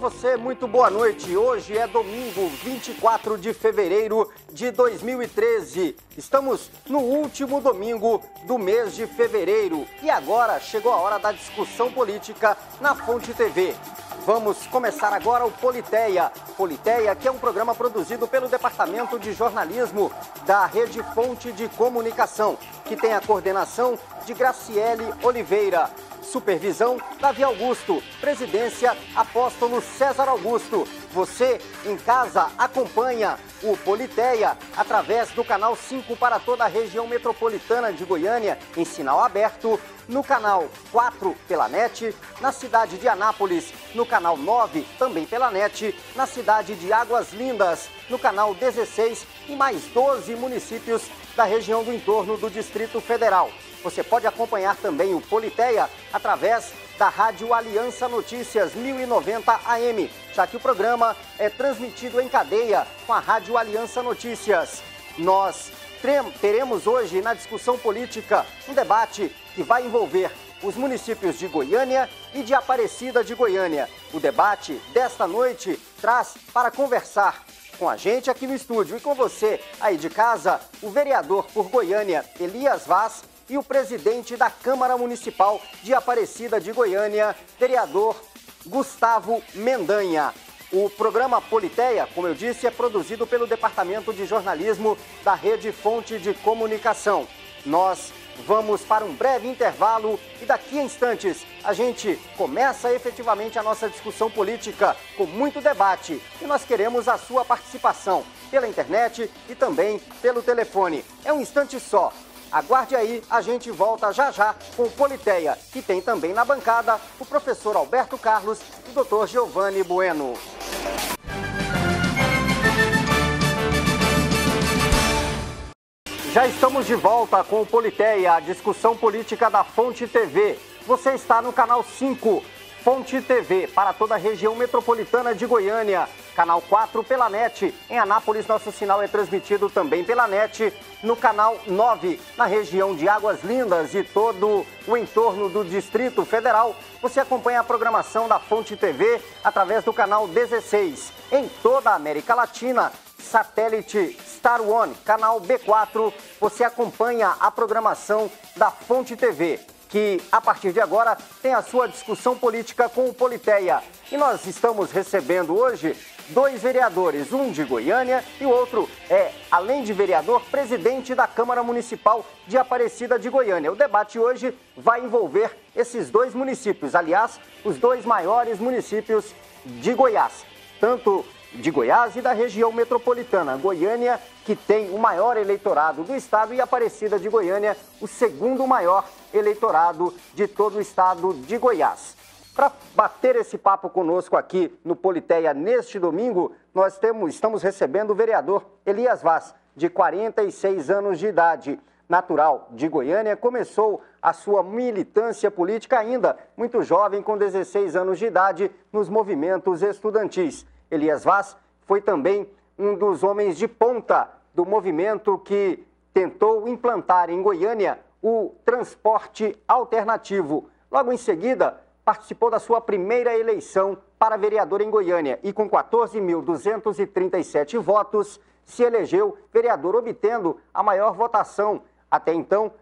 você, muito boa noite. Hoje é domingo, 24 de fevereiro de 2013. Estamos no último domingo do mês de fevereiro. E agora chegou a hora da discussão política na Fonte TV. Vamos começar agora o Politeia. Politeia, que é um programa produzido pelo Departamento de Jornalismo da Rede Fonte de Comunicação, que tem a coordenação de Graciele Oliveira. Supervisão, Davi Augusto. Presidência, Apóstolo César Augusto. Você, em casa, acompanha o Politeia através do canal 5 para toda a região metropolitana de Goiânia, em sinal aberto, no canal 4 pela NET, na cidade de Anápolis, no canal 9 também pela NET, na cidade de Águas Lindas, no canal 16 e mais 12 municípios da região do entorno do Distrito Federal. Você pode acompanhar também o Politeia através da Rádio Aliança Notícias 1090 AM, já que o programa é transmitido em cadeia com a Rádio Aliança Notícias. Nós teremos hoje na discussão política um debate que vai envolver os municípios de Goiânia e de Aparecida de Goiânia. O debate desta noite traz para conversar com a gente aqui no estúdio e com você aí de casa, o vereador por Goiânia, Elias Vaz, e o presidente da Câmara Municipal de Aparecida de Goiânia, vereador Gustavo Mendanha. O programa Politeia, como eu disse, é produzido pelo Departamento de Jornalismo da Rede Fonte de Comunicação. Nós vamos para um breve intervalo e daqui a instantes a gente começa efetivamente a nossa discussão política com muito debate e nós queremos a sua participação pela internet e também pelo telefone. É um instante só. Aguarde aí, a gente volta já já com o Politeia, que tem também na bancada o professor Alberto Carlos e o Dr. Giovanni Bueno. Já estamos de volta com o Politeia, a discussão política da Fonte TV. Você está no canal 5, Fonte TV, para toda a região metropolitana de Goiânia. Canal 4 pela NET. Em Anápolis, nosso sinal é transmitido também pela NET. No canal 9, na região de Águas Lindas e todo o entorno do Distrito Federal, você acompanha a programação da Fonte TV através do canal 16. Em toda a América Latina, satélite Star One, canal B4, você acompanha a programação da Fonte TV, que a partir de agora tem a sua discussão política com o Politeia. E nós estamos recebendo hoje dois vereadores, um de Goiânia e o outro é, além de vereador, presidente da Câmara Municipal de Aparecida de Goiânia. O debate hoje vai envolver esses dois municípios, aliás, os dois maiores municípios de Goiás, tanto de Goiás e da região metropolitana. Goiânia, que tem o maior eleitorado do estado, e Aparecida de Goiânia, o segundo maior eleitorado de todo o estado de Goiás. Para bater esse papo conosco aqui no Politeia neste domingo, nós estamos recebendo o vereador Elias Vaz, de 46 anos de idade, natural de Goiânia, começou a sua militância política ainda muito jovem, com 16 anos de idade, nos movimentos estudantis. Elias Vaz foi também um dos homens de ponta do movimento que tentou implantar em Goiânia o transporte alternativo. Logo em seguida, participou da sua primeira eleição para vereador em Goiânia e com 14.237 votos se elegeu vereador, obtendo a maior votação até então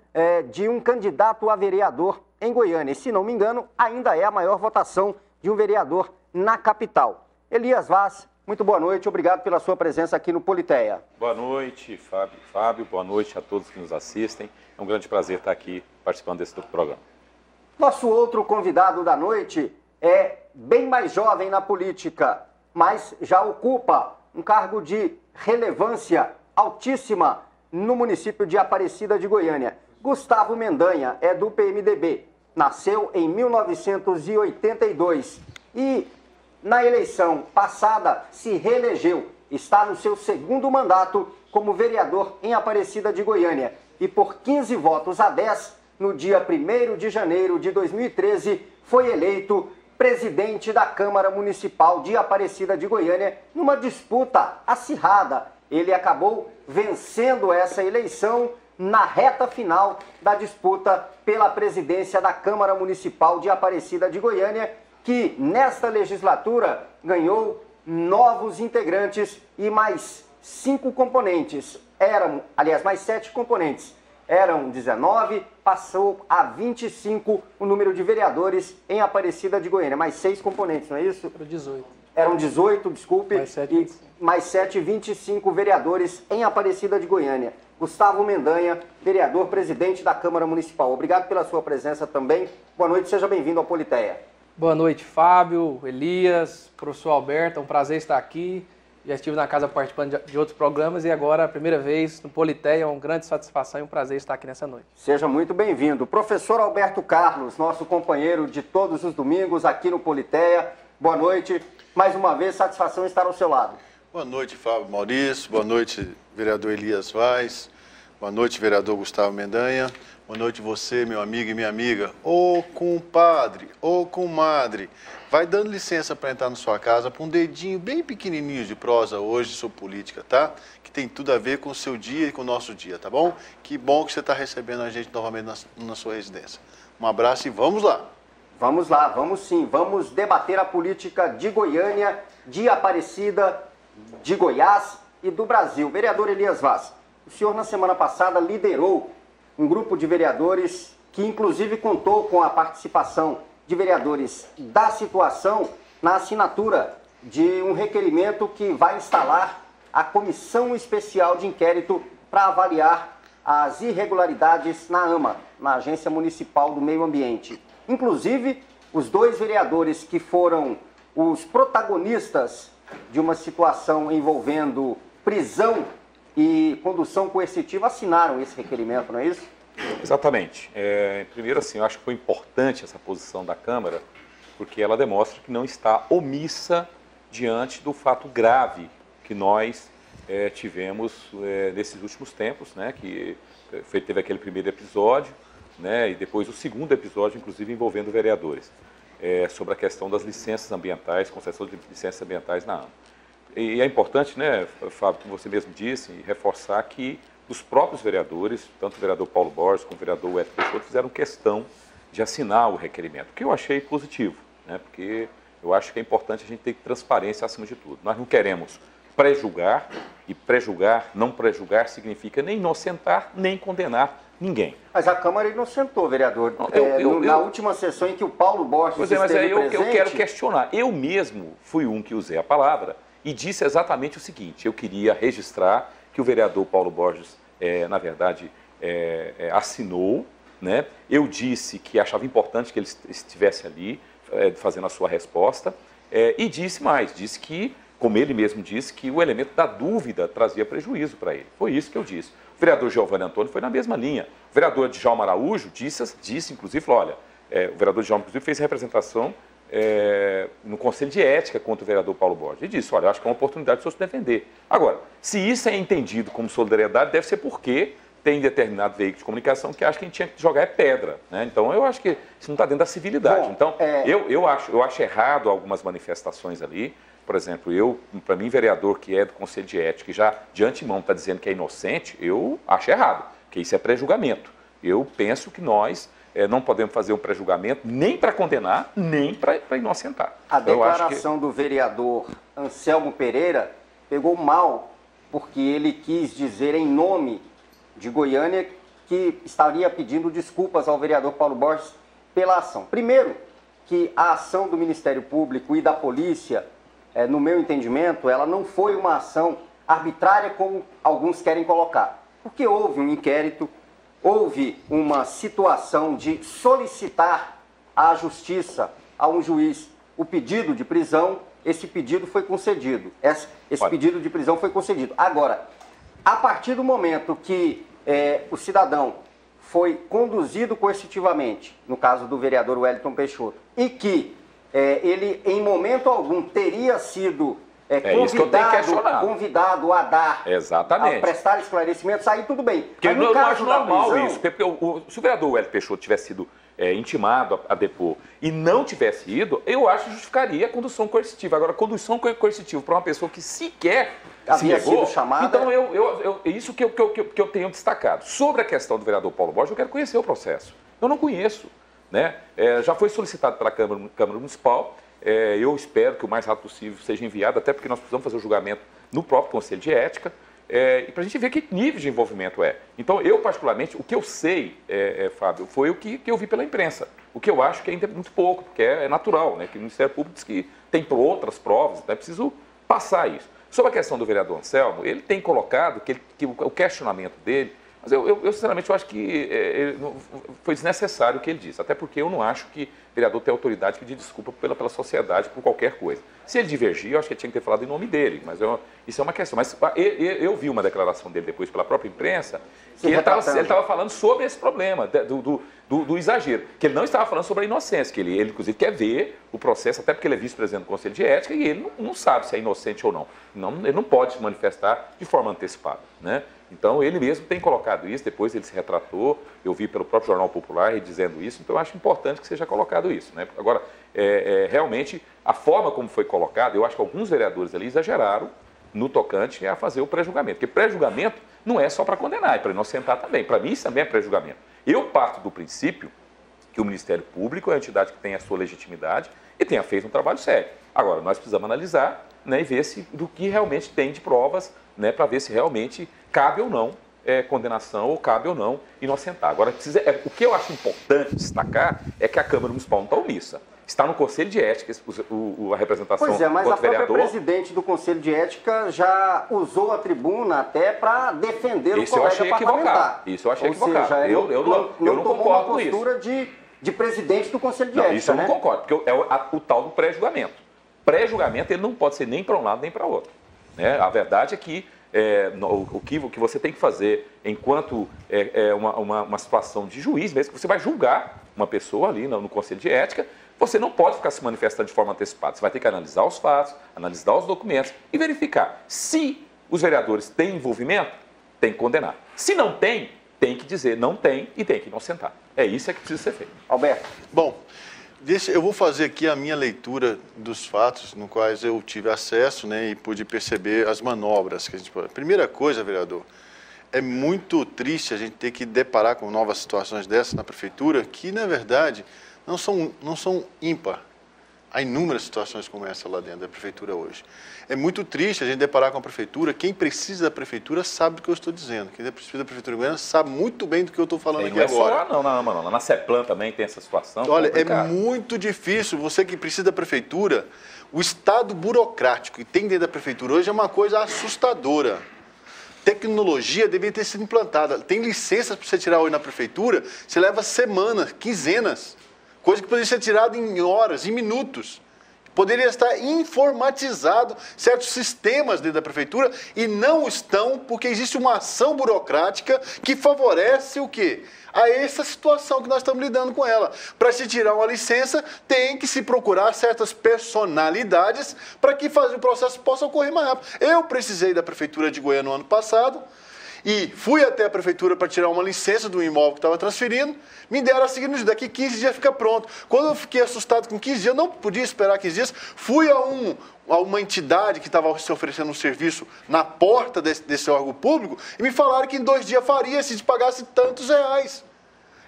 de um candidato a vereador em Goiânia. E, se não me engano, ainda é a maior votação de um vereador na capital. Elias Vaz, muito boa noite, obrigado pela sua presença aqui no Politeia. Boa noite, Fábio, boa noite a todos que nos assistem. É um grande prazer estar aqui participando desse programa. Nosso outro convidado da noite é bem mais jovem na política, mas já ocupa um cargo de relevância altíssima no município de Aparecida de Goiânia. Gustavo Mendanha é do PMDB, nasceu em 1982 e na eleição passada se reelegeu, está no seu segundo mandato como vereador em Aparecida de Goiânia e por 15 votos a 10, no dia 1º de janeiro de 2013, foi eleito presidente da Câmara Municipal de Aparecida de Goiânia numa disputa acirrada. Ele acabou vencendo essa eleição na reta final da disputa pela presidência da Câmara Municipal de Aparecida de Goiânia que nesta legislatura ganhou novos integrantes e mais 5 componentes. Mais 7 componentes. Eram 19, passou a 25 o número de vereadores em Aparecida de Goiânia. Mais 6 componentes, não é isso? Era 18. Eram 18, desculpe. Mais 7, 25. Mais 7, 25 vereadores em Aparecida de Goiânia. Gustavo Mendanha, vereador, presidente da Câmara Municipal. Obrigado pela sua presença também. Boa noite, seja bem-vindo ao Politeia. Boa noite, Fábio, Elias, professor Alberto. É um prazer estar aqui. Já estive na casa participando de outros programas e agora, a primeira vez no Politeia, é uma grande satisfação e um prazer estar aqui nessa noite. Seja muito bem-vindo. Professor Alberto Carlos, nosso companheiro de todos os domingos aqui no Politeia. Boa noite. Mais uma vez, satisfação estar ao seu lado. Boa noite, Fábio Maurício. Boa noite, vereador Elias Vaz. Boa noite, vereador Gustavo Mendanha. Boa noite você, meu amigo e minha amiga. Ô compadre, ô comadre, vai dando licença para entrar na sua casa para um dedinho bem pequenininho de prosa hoje sobre política, tá? Que tem tudo a ver com o seu dia e com o nosso dia, tá bom? Que bom que você está recebendo a gente novamente na sua residência. Um abraço e vamos lá. Vamos lá, vamos sim. Vamos debater a política de Goiânia, de Aparecida, de Goiás e do Brasil. Vereador Elias Vaz, o senhor na semana passada liderou um grupo de vereadores que inclusive contou com a participação de vereadores da situação na assinatura de um requerimento que vai instalar a Comissão Especial de Inquérito para avaliar as irregularidades na AMA, na Agência Municipal do Meio Ambiente. Inclusive, os 2 vereadores que foram os protagonistas de uma situação envolvendo prisão e condução coercitiva assinaram esse requerimento, não é isso? Exatamente. Primeiro, assim, eu acho que foi importante essa posição da Câmara, porque ela demonstra que não está omissa diante do fato grave que nós tivemos nesses últimos tempos, né, que teve aquele primeiro episódio, né, e depois o segundo episódio, inclusive envolvendo vereadores, sobre a questão das licenças ambientais, concessão de licenças ambientais na AMA. E é importante, né, Fábio, como você mesmo disse, reforçar que os próprios vereadores, tanto o vereador Paulo Borges como o vereador Wellington Peixoto, fizeram questão de assinar o requerimento, que eu achei positivo, né, porque eu acho que é importante a gente ter transparência acima de tudo. Nós não queremos pré-julgar, e pré-julgar, não pré-julgar, significa nem inocentar, nem condenar ninguém. Mas a Câmara inocentou, vereador. Na última sessão em que o Paulo Borges esteve mas aí presente... eu quero questionar. Eu mesmo fui um que usei a palavra e disse exatamente o seguinte: eu queria registrar que o vereador Paulo Borges, na verdade, assinou, né? Eu disse que achava importante que ele estivesse ali fazendo a sua resposta e disse mais, disse que, como ele mesmo disse, que o elemento da dúvida trazia prejuízo para ele. Foi isso que eu disse. O vereador Giovanni Antônio foi na mesma linha. O vereador Djalma Araújo disse inclusive, falou, olha, o vereador Djalma, inclusive, fez representação no Conselho de Ética contra o vereador Paulo Borges. E disse, olha, eu acho que é uma oportunidade de o senhor se defender. Agora, se isso é entendido como solidariedade, deve ser porque tem determinado veículo de comunicação que acha que a gente tinha que jogar pedra, né? Então, eu acho que isso não está dentro da civilidade. Bom, então, eu acho errado algumas manifestações ali. Por exemplo, para mim, vereador que é do Conselho de Ética, que já de antemão está dizendo que é inocente, eu acho errado, porque isso é pré-julgamento. Eu penso que nós não podemos fazer um pré-julgamento nem para condenar, nem para inocentar. A declaração do vereador Anselmo Pereira pegou mal, porque ele quis dizer em nome de Goiânia que estaria pedindo desculpas ao vereador Paulo Borges pela ação. Primeiro, que a ação do Ministério Público e da Polícia, no meu entendimento, ela não foi uma ação arbitrária como alguns querem colocar. Porque houve um inquérito, houve uma situação de solicitar à Justiça, a um juiz, o pedido de prisão, esse pedido foi concedido. Esse pedido de prisão foi concedido. Agora, a partir do momento que o cidadão foi conduzido coercitivamente, no caso do vereador Wellington Peixoto, e que ele, em momento algum, teria sido convidado a dar, a prestar esclarecimentos, aí tudo bem. Porque eu acho normal prisão, isso, porque se o vereador Wellington Peixoto tivesse sido intimado a depor e não tivesse ido, eu acho que justificaria a condução coercitiva. Agora, condução coercitiva para uma pessoa que sequer havia sido chamada... Então, isso que eu tenho destacado. Sobre a questão do vereador Paulo Borges, eu quero conhecer o processo. Eu não conheço. né? Já foi solicitado pela Câmara Municipal, eu espero que o mais rápido possível seja enviado, até porque nós precisamos fazer o julgamento no próprio Conselho de Ética, e para a gente ver que nível de envolvimento é. Então, eu particularmente, o que eu sei, Fábio, foi o que eu vi pela imprensa. O que eu acho que ainda é muito pouco, porque é natural, né? Que o Ministério Público diz que tem outras provas, é preciso passar isso. Sobre a questão do vereador Anselmo, ele tem colocado que o questionamento dele, mas eu sinceramente eu acho que foi desnessário o que ele disse, até porque eu não acho que o vereador tem autoridade de pedir desculpa pela sociedade por qualquer coisa. Se ele divergir, eu acho que ele tinha que ter falado em nome dele, mas isso é uma questão. Mas eu vi uma declaração dele depois pela própria imprensa, que ele estava falando sobre esse problema do exagero, que ele não estava falando sobre a inocência, que ele inclusive quer ver o processo, até porque ele é vice-presidente do Conselho de Ética e ele não sabe se é inocente ou não. Ele não pode se manifestar de forma antecipada, né? Então, ele mesmo tem colocado isso, depois ele se retratou, eu vi pelo próprio Jornal Popular ele dizendo isso, então eu acho importante que seja colocado isso, né? Agora, realmente, a forma como foi colocado, eu acho que alguns vereadores ali exageraram no tocante a fazer o pré-julgamento, porque pré-julgamento não é só para condenar, é para inocentar também. Para mim, isso também é pré-julgamento. Eu parto do princípio que o Ministério Público é a entidade que tem a sua legitimidade e tenha feito um trabalho sério. Agora, nós precisamos analisar, né, e ver do que realmente tem de provas, né, para ver se realmente cabe ou não condenação ou cabe ou não inocentar. Agora, o que eu acho importante destacar é que a Câmara Municipal não está omissa. Está no Conselho de Ética, a representação Pois é, mas a própria vereador, presidente do Conselho de Ética já usou a tribuna até para defender o colega eu achei parlamentar. Isso eu achei equivocado. Seja, eu não concordo com isso. Uma postura de presidente do Conselho de Ética, isso eu não concordo, porque é o tal do pré-julgamento. Pré-julgamento ele não pode ser nem para um lado nem para outro, né? A verdade é que o que você tem que fazer enquanto uma situação de juiz mesmo, que você vai julgar uma pessoa ali no Conselho de Ética, você não pode ficar se manifestando de forma antecipada. Você vai ter que analisar os fatos, analisar os documentos e verificar. Se os vereadores têm envolvimento, tem que condenar. Se não tem, tem que dizer não tem e tem que inocentar. É isso que precisa ser feito. Alberto. Bom, eu vou fazer aqui a minha leitura dos fatos no quais eu tive acesso, né, e pude perceber as manobras que a gente pode. Primeira coisa, vereador, é muito triste a gente ter que deparar com novas situações dessas na prefeitura, que, na verdade, não são ímpar. Há inúmeras situações como essa lá dentro da prefeitura hoje. É muito triste a gente deparar com a prefeitura. Quem precisa da prefeitura sabe do que eu estou dizendo. Quem precisa da prefeitura de Goiânia sabe muito bem do que eu estou falando aqui agora. Não, na CEPLAN também tem essa situação. Olha, é muito difícil. Você que precisa da prefeitura, o estado burocrático que tem dentro da prefeitura hoje é uma coisa assustadora. Tecnologia deveria ter sido implantada. Tem licenças para você tirar hoje na prefeitura, você leva semanas, quinzenas. Coisa que poderia ser tirada em horas, em minutos. Poderia estar informatizado certos sistemas dentro da prefeitura e não estão porque existe uma ação burocrática que favorece o quê? A essa situação que nós estamos lidando com ela. Para se tirar uma licença, tem que se procurar certas personalidades para que o processo possa ocorrer mais rápido. Eu precisei da Prefeitura de Goiânia no ano passado, e fui até a prefeitura para tirar uma licença do imóvel que estava transferindo, me deram a seguinte: daqui 15 dias fica pronto. Quando eu fiquei assustado com 15 dias, eu não podia esperar 15 dias, fui a uma entidade que estava se oferecendo um serviço na porta desse órgão público e me falaram que em 2 dias faria se pagasse tantos reais.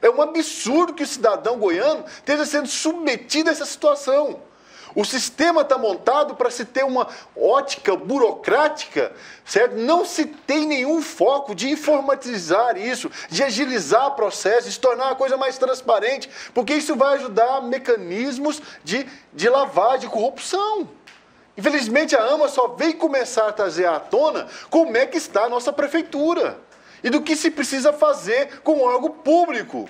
É um absurdo que o cidadão goiano esteja sendo submetido a essa situação. O sistema está montado para se ter uma ótica burocrática, certo? Não se tem nenhum foco de informatizar isso, de agilizar o processo, de se tornar a coisa mais transparente, porque isso vai ajudar mecanismos de lavagem, de corrupção. Infelizmente, a AMA só veio começar a trazer à tona como é que está a nossa prefeitura e do que se precisa fazer com o órgão público.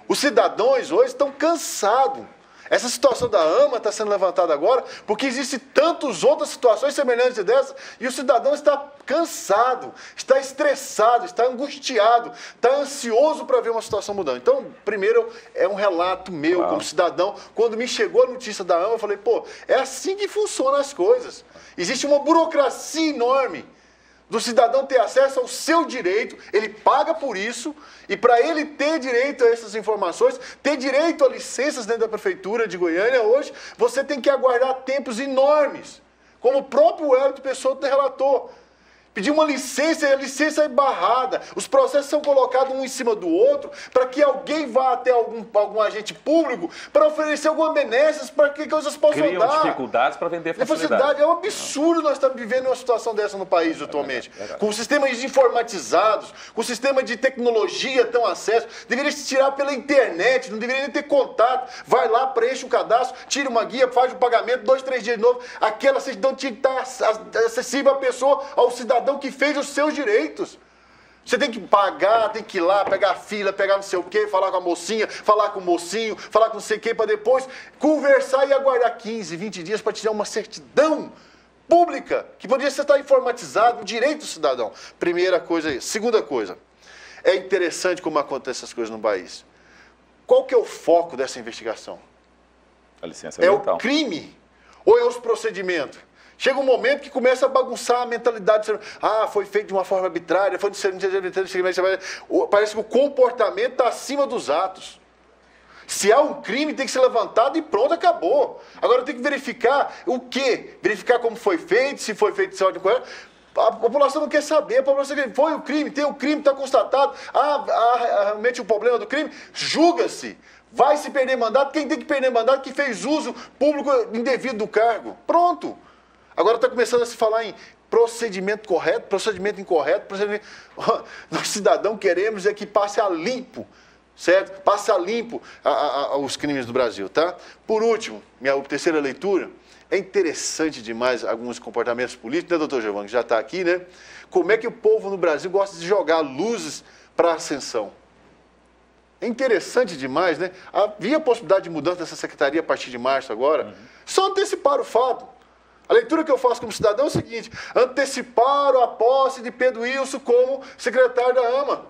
Os cidadãos hoje estão cansados. Essa situação da AMA está sendo levantada agora porque existem tantas outras situações semelhantes dessa e o cidadão está cansado, está estressado, está angustiado, está ansioso para ver uma situação mudando. Então, primeiro, é um relato meu como cidadão. Quando me chegou a notícia da AMA, eu falei, é assim que funcionam as coisas. Existe uma burocracia enorme do cidadão ter acesso ao seu direito, ele paga por isso, e para ele ter direito a essas informações, ter direito a licenças dentro da Prefeitura de Goiânia, hoje, você tem que aguardar tempos enormes, como o próprio Hélio Peixoto relatou. pedir uma licença e a licença é barrada. Os processos são colocados um em cima do outro para que alguém vá até algum agente público para oferecer alguma benéfica para que coisas possam Criam dar. dificuldades para vender facilidade. É um absurdo nós estarmos vivendo uma situação dessa no país atualmente. Com sistemas informatizados, com sistema de tecnologia tão acesso, deveria se tirar pela internet, não deveria nem ter contato. Vai lá, preenche o cadastro, tira uma guia, faz o pagamento, 2, 3 dias de novo. Aquela certidão tinha que estar acessível à pessoa, ao cidadão que fez os seus direitos. Você tem que pagar, tem que ir lá, pegar a fila, pegar não sei o quê, falar com a mocinha, falar com o mocinho, falar com não sei o quê, para depois conversar e aguardar 15, 20 dias para tirar uma certidão pública, que poderia estar informatizado, um direito do cidadão. Primeira coisa aí. Segunda coisa, é interessante como acontecem essas coisas no país. Qual que é o foco dessa investigação? A licença ambiental. É o crime ou é os procedimentos? Chega um momento que começa a bagunçar a mentalidade. Foi feito de uma forma arbitrária, foi de ser... Parece que o comportamento está acima dos atos. Se há um crime, tem que ser levantado e pronto, acabou. Agora tem que verificar o quê? Verificar como foi feito, se foi feito de ordem correta. A população não quer saber, a população quer... Foi o crime, tem o crime, está constatado. Realmente o problema do crime, julga-se. Vai se perder mandato, quem tem que perder mandato? Quem fez uso público indevido do cargo. Pronto. Agora está começando a se falar em procedimento correto, procedimento incorreto, procedimento... Nós, cidadão, queremos é que passe a limpo, certo? Passe a limpo os crimes do Brasil, tá? Por último, minha terceira leitura, é interessante demais alguns comportamentos políticos, né, doutor Giovanni, que já está aqui, né? Como é que o povo no Brasil gosta de jogar luzes para a ascensão. É interessante demais, né? Havia possibilidade de mudança dessa secretaria a partir de março agora. Só antecipar o fato. A leitura que eu faço como cidadão é o seguinte: anteciparam a posse de Pedro Wilson como secretário da AMA,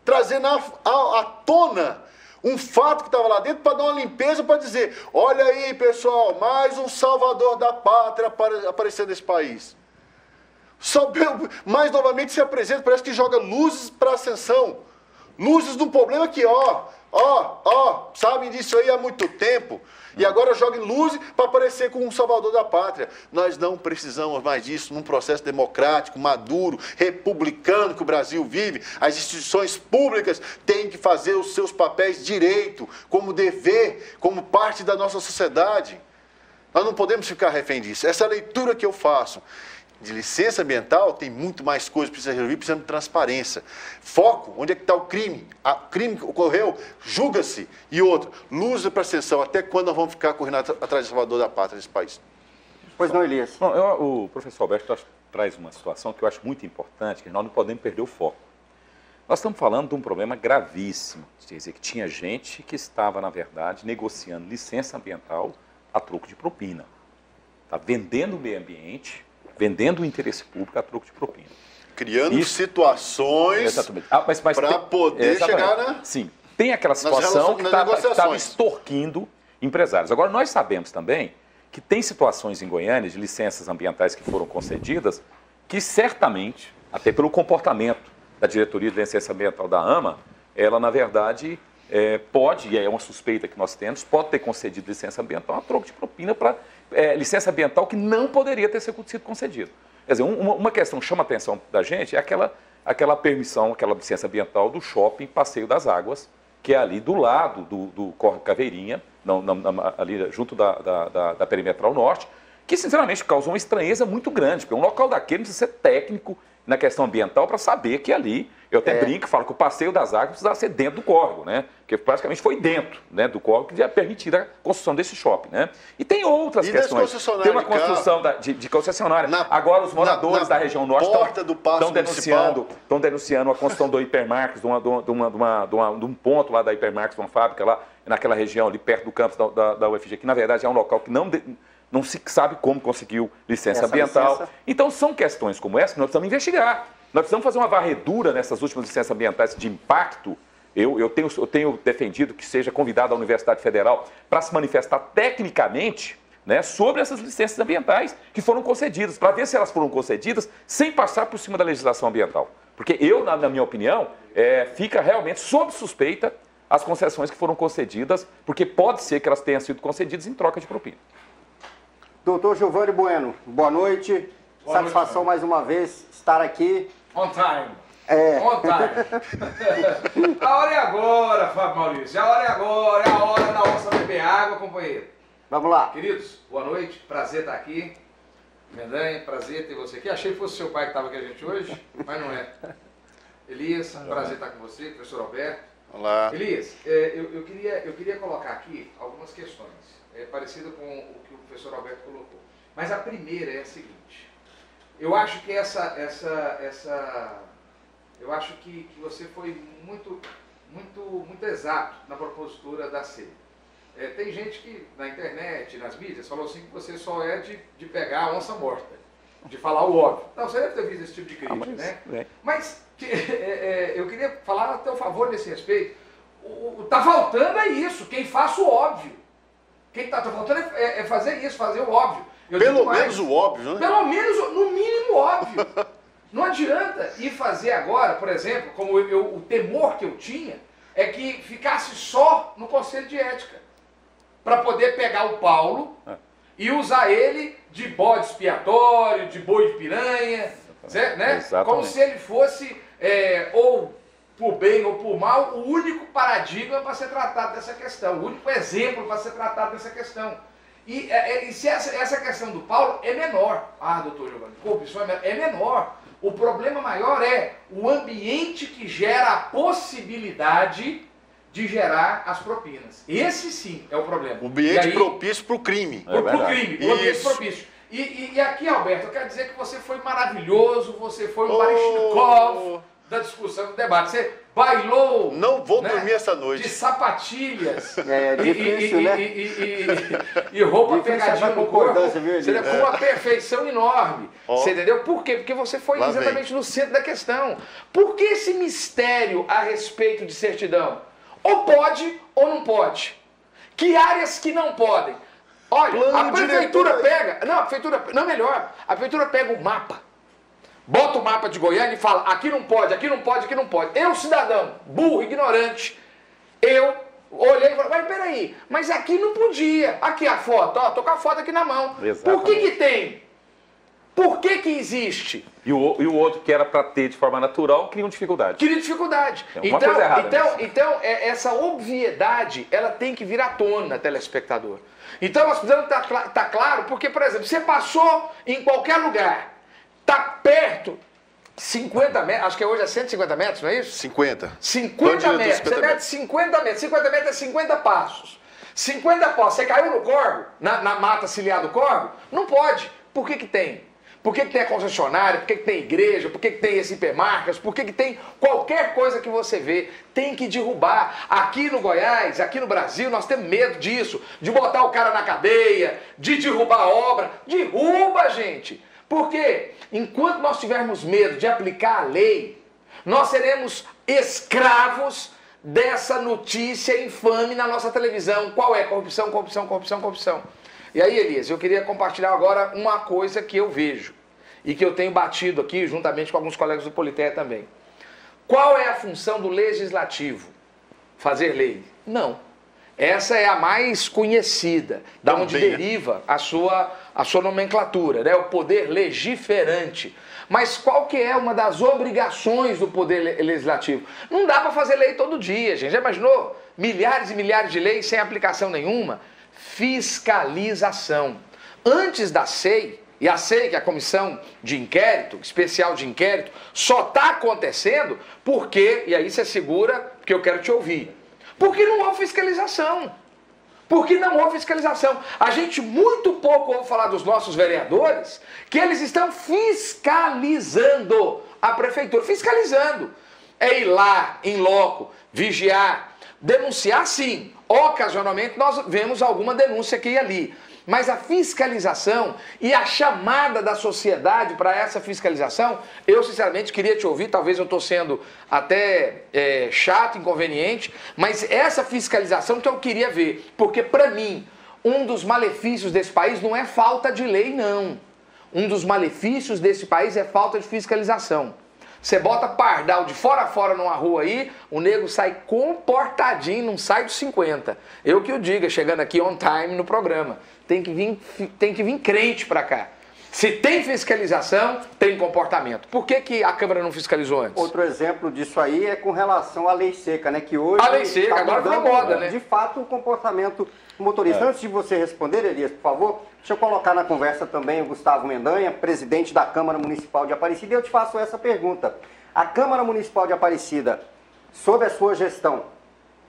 trazendo à tona um fato que estava lá dentro para dar uma limpeza, para dizer, olha aí, pessoal, mais um salvador da pátria aparecendo nesse país. Mais novamente se apresenta, parece que joga luzes para a ascensão. Luzes de um problema que, sabem disso aí há muito tempo. E agora joga luzes para aparecer como um salvador da pátria. Nós não precisamos mais disso num processo democrático, maduro, republicano que o Brasil vive. As instituições públicas têm que fazer os seus papéis direito, como dever, como parte da nossa sociedade. Nós não podemos ficar refém disso. Essa leitura que eu faço de licença ambiental tem muito mais coisas que precisa resolver, precisamos de transparência. Foco, onde é que está o crime? O crime ocorreu, julga-se. E outro, luz para a ascensão. Até quando nós vamos ficar correndo atrás do salvador da pátria nesse país? Pois não, Elias? O professor Alberto traz uma situação que eu acho muito importante, que nós não podemos perder o foco. Nós estamos falando de um problema gravíssimo. Quer dizer, que tinha gente que estava, na verdade, negociando licença ambiental a troco de propina. Está vendendo o meio ambiente, vendendo o interesse público a troco de propina. Criando situações para poder chegar na... Sim, tem aquela situação que estava extorquindo empresários. Agora, nós sabemos também que tem situações em Goiânia de licenças ambientais que foram concedidas que certamente, até pelo comportamento da diretoria de licença ambiental da AMA, ela, na verdade, pode, e é uma suspeita que nós temos, pode ter concedido licença ambiental a troco de propina para licença ambiental que não poderia ter sido concedido. Quer dizer, uma questão que chama a atenção da gente é aquela permissão, aquela licença ambiental do shopping Passeio das Águas, que é ali do lado do Córrego Caveirinha, ali junto da Perimetral Norte, que, sinceramente, causou uma estranheza muito grande, porque um local daquele precisa ser técnico na questão ambiental para saber que ali, eu até brinco, falo que o Passeio das Águas precisava ser dentro do córrego, né? Porque praticamente foi dentro, né, do córrego que ia permitir a construção desse shopping, né? E tem outras questões. Tem uma construção de concessionária. Agora os moradores da região norte estão denunciando a construção do Hipermarques, de um ponto lá da Hipermarques, uma fábrica lá, naquela região ali perto do campus da UFG, que na verdade é um local que não se sabe como conseguiu licença ambiental. Então, são questões como essa que nós precisamos investigar. Nós precisamos fazer uma varredura nessas últimas licenças ambientais de impacto. Eu tenho defendido que seja convidado a Universidade Federal para se manifestar tecnicamente, né, sobre essas licenças ambientais que foram concedidas, para ver se elas foram concedidas sem passar por cima da legislação ambiental. Porque na minha opinião, fica realmente sob suspeita as concessões que foram concedidas, porque pode ser que elas tenham sido concedidas em troca de propina. Doutor Giovanni Bueno, boa noite. Satisfação mais uma vez estar aqui. On time. É. On time. A hora é agora, Fábio Maurício. A hora é agora. É a hora da onça beber água, companheiro. Vamos lá. Queridos, boa noite. Prazer estar aqui. Mendanha, prazer ter você aqui. Achei que fosse seu pai que estava com a gente hoje, mas não é. Elias, prazer estar com você, professor Alberto. Olá. Elias, eu queria colocar aqui algumas questões, parecidas com o que o professor Alberto colocou. Mas a primeira é a seguinte. Eu acho que eu acho que você foi muito exato na propositura da CEI. Tem gente que na internet, nas mídias, falou assim que você só é de pegar a onça morta, de falar o óbvio. Não, você deve ter visto esse tipo de crítica, né? Mas eu queria falar a teu favor nesse respeito. Tá faltando é isso, quem faça o óbvio. Quem tá faltando é fazer isso, fazer o óbvio. Pelo menos o óbvio, né? Pelo menos, no mínimo, óbvio. Não adianta ir fazer agora, por exemplo, como o temor que eu tinha, é que ficasse só no Conselho de Ética, para poder pegar o Paulo e usar ele de bode expiatório, de boi de piranha, né? Como se ele fosse, ou por bem ou por mal, o único paradigma para ser tratado dessa questão, o único exemplo para ser tratado dessa questão. E se essa questão do Paulo é menor, doutor Giovanni, corrupção é menor. O problema maior é o ambiente que gera a possibilidade de gerar as propinas. Esse sim é o problema. O ambiente propício para o crime. Para o crime, o ambiente propício. E aqui, Alberto, eu quero dizer que você foi maravilhoso, você foi um Baryshnikov da discussão, do debate. Você bailou. Não vou dormir essa noite. De sapatilhas. É difícil, né? E roupa pegadinha no corpo. Você com uma perfeição enorme. Você entendeu? Por quê? Porque você foi exatamente no centro da questão. Por que esse mistério a respeito de certidão? Ou pode ou não pode. Que áreas que não podem? Olha, a prefeitura pega... Não, a prefeitura... Não, melhor. A prefeitura pega um mapa. Bota o mapa de Goiânia e fala, aqui não pode, aqui não pode, aqui não pode. Eu, cidadão, burro, ignorante, eu olhei e falei, mas peraí, mas aqui não podia. Aqui a foto, tô com a foto aqui na mão. Exatamente. Por que tem? Por que existe? E o outro que era para ter de forma natural, cria dificuldade. Cria dificuldade. Então, essa obviedade, ela tem que vir à tona, telespectador. Então, nós precisamos estar claro, porque, por exemplo, você passou em qualquer lugar, tá perto, 50 metros, acho que hoje é 150 metros, não é isso? 50. 50 metros, você mete 50 metros, 50 metros é 50 passos. 50 passos, você caiu no córrego, na mata ciliar do córrego? Não pode. Por que tem? Por que tem a concessionária? Por que tem igreja? Por que tem esse hipermarcas? Por que tem qualquer coisa que você vê? Tem que derrubar. Aqui no Goiás, aqui no Brasil, nós temos medo disso, de botar o cara na cadeia, de derrubar a obra. Derruba, gente! Porque enquanto nós tivermos medo de aplicar a lei, nós seremos escravos dessa notícia infame na nossa televisão. Qual é? Corrupção, corrupção, corrupção, corrupção. E aí, Elias, eu queria compartilhar agora uma coisa que eu vejo e que eu tenho batido aqui juntamente com alguns colegas do Politeia também. Qual é a função do legislativo? Fazer lei? Não. Essa é a mais conhecida, da onde deriva a sua nomenclatura, né? O poder legiferante. Mas qual que é uma das obrigações do poder legislativo? Não dá para fazer lei todo dia, gente. Já imaginou? Milhares e milhares de leis sem aplicação nenhuma? Fiscalização. Antes da SEI, e a SEI, que é a Comissão de Inquérito, especial de inquérito, só está acontecendo porque, e aí você segura, porque eu quero te ouvir, porque não houve fiscalização. Porque não houve fiscalização. A gente muito pouco ouve falar dos nossos vereadores que eles estão fiscalizando a prefeitura. Fiscalizando. É ir lá, em loco, vigiar, denunciar sim. Ocasionalmente nós vemos alguma denúncia aqui e ali. Mas a fiscalização e a chamada da sociedade para essa fiscalização, eu sinceramente queria te ouvir, talvez eu estou sendo até chato, inconveniente, mas essa fiscalização que eu queria ver, porque para mim, um dos malefícios desse país não é falta de lei, não. Um dos malefícios desse país é falta de fiscalização. Você bota pardal de fora a fora numa rua aí, o nego sai comportadinho, não sai dos 50. Eu que o diga, chegando aqui on time no programa. Tem que vir crente pra cá. Se tem fiscalização, tem comportamento. Por que a Câmara não fiscalizou antes? Outro exemplo disso aí é com relação à lei seca, né? Que hoje a lei seca, tá agora virou moda, né? De fato, o comportamento do motorista. Antes de você responder, Elias, por favor, deixa eu colocar na conversa também o Gustavo Mendanha, presidente da Câmara Municipal de Aparecida, e eu te faço essa pergunta. A Câmara Municipal de Aparecida, sob a sua gestão,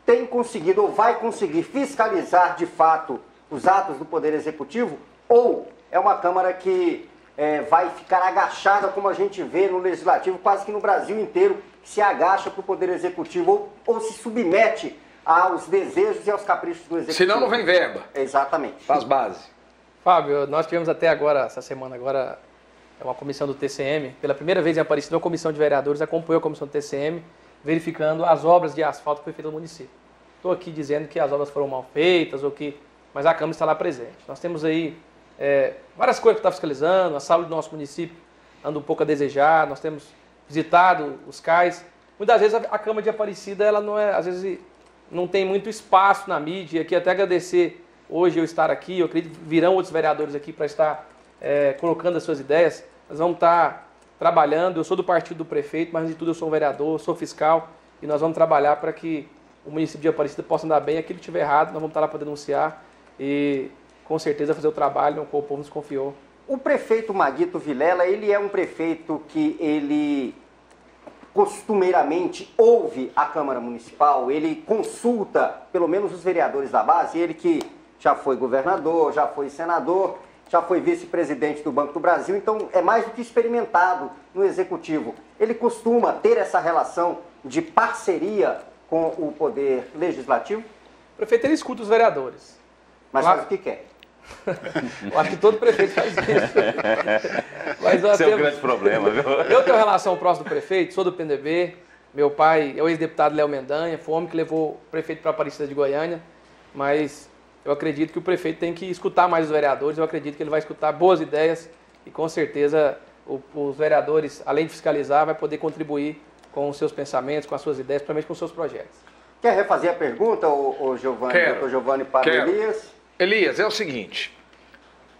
tem conseguido ou vai conseguir fiscalizar de fato os atos do Poder Executivo, ou é uma Câmara que vai ficar agachada, como a gente vê no Legislativo, quase que no Brasil inteiro, que se agacha para o Poder Executivo ou se submete aos desejos e aos caprichos do Executivo? Senão não vem verba. Exatamente. Faz base. Fábio, nós tivemos até agora, essa semana agora, uma comissão do TCM, pela primeira vez em Aparecida, uma comissão de vereadores acompanhou a comissão do TCM, verificando as obras de asfalto que foi feitas no município. Estou aqui dizendo que as obras foram mal feitas, mas a Câmara está lá presente. Nós temos aí várias coisas que está fiscalizando, a saúde do nosso município anda um pouco a desejar, nós temos visitado os CAIs. Muitas vezes a Câmara de Aparecida, ela não às vezes não tem muito espaço na mídia, e aqui até agradecer hoje eu estar aqui, eu acredito que virão outros vereadores aqui para estar colocando as suas ideias. Nós vamos estar trabalhando, eu sou do partido do prefeito, mas antes de tudo eu sou um vereador, sou fiscal, e nós vamos trabalhar para que o município de Aparecida possa andar bem. Aquilo que estiver errado, nós vamos estar lá para denunciar e com certeza fazer o trabalho no qual o povo nos confiou. O prefeito Maguito Vilela, ele é um prefeito que ele costumeiramente ouve a Câmara Municipal, ele consulta pelo menos os vereadores da base, ele que já foi governador, já foi senador, já foi vice-presidente do Banco do Brasil, então é mais do que experimentado no Executivo. Ele costuma ter essa relação de parceria com o Poder Legislativo? O prefeito, ele escuta os vereadores. Mas faz o que quer. Eu acho que todo prefeito faz isso. Mas esse é um grande problema, viu? Eu tenho relação próxima do prefeito, sou do PNDB, meu pai é o ex-deputado Léo Mendanha, foi o homem que levou o prefeito para a Aparecida de Goiânia, mas eu acredito que o prefeito tem que escutar mais os vereadores, eu acredito que ele vai escutar boas ideias e com certeza os vereadores, além de fiscalizar, vai poder contribuir com os seus pensamentos, com as suas ideias, principalmente com os seus projetos. Quer refazer a pergunta, Giovanni, doutor Giovanni, para o Elias? Elias, é o seguinte,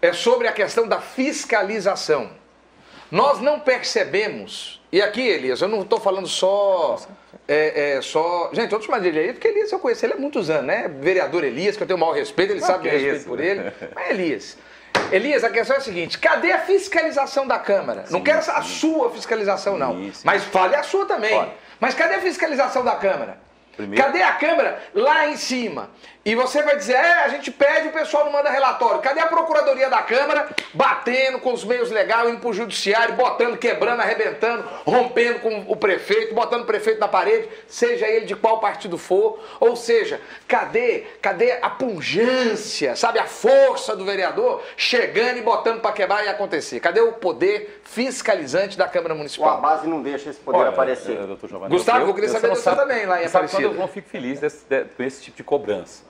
é sobre a questão da fiscalização. Nós não percebemos, e aqui, Elias, eu não estou falando só... Gente, eu chamar de Elias, porque Elias eu conheço ele há muitos anos, né? Vereador Elias, que eu tenho o maior respeito, ele sabe que eu respeito por ele. Mas Elias, a questão é a seguinte, cadê a fiscalização da Câmara? Não quero a sua fiscalização, não. Mas fale a sua também. Pode. Mas cadê a fiscalização da Câmara? Primeiro. Cadê a Câmara lá em cima? E você vai dizer, a gente pede, o pessoal não manda relatório. Cadê a Procuradoria da Câmara batendo com os meios legais, indo pro Judiciário, botando, quebrando, arrebentando, rompendo com o prefeito, botando o prefeito na parede, seja ele de qual partido for? Ou seja, cadê a pujança, sabe, a força do vereador chegando e botando para quebrar e acontecer? Cadê o poder fiscalizante da Câmara Municipal? A base não deixa esse poder aparecer. Doutor Giovanni, Gustavo, eu queria saber do senhor também lá em Aparecida. Eu não fico feliz com esse tipo de cobrança.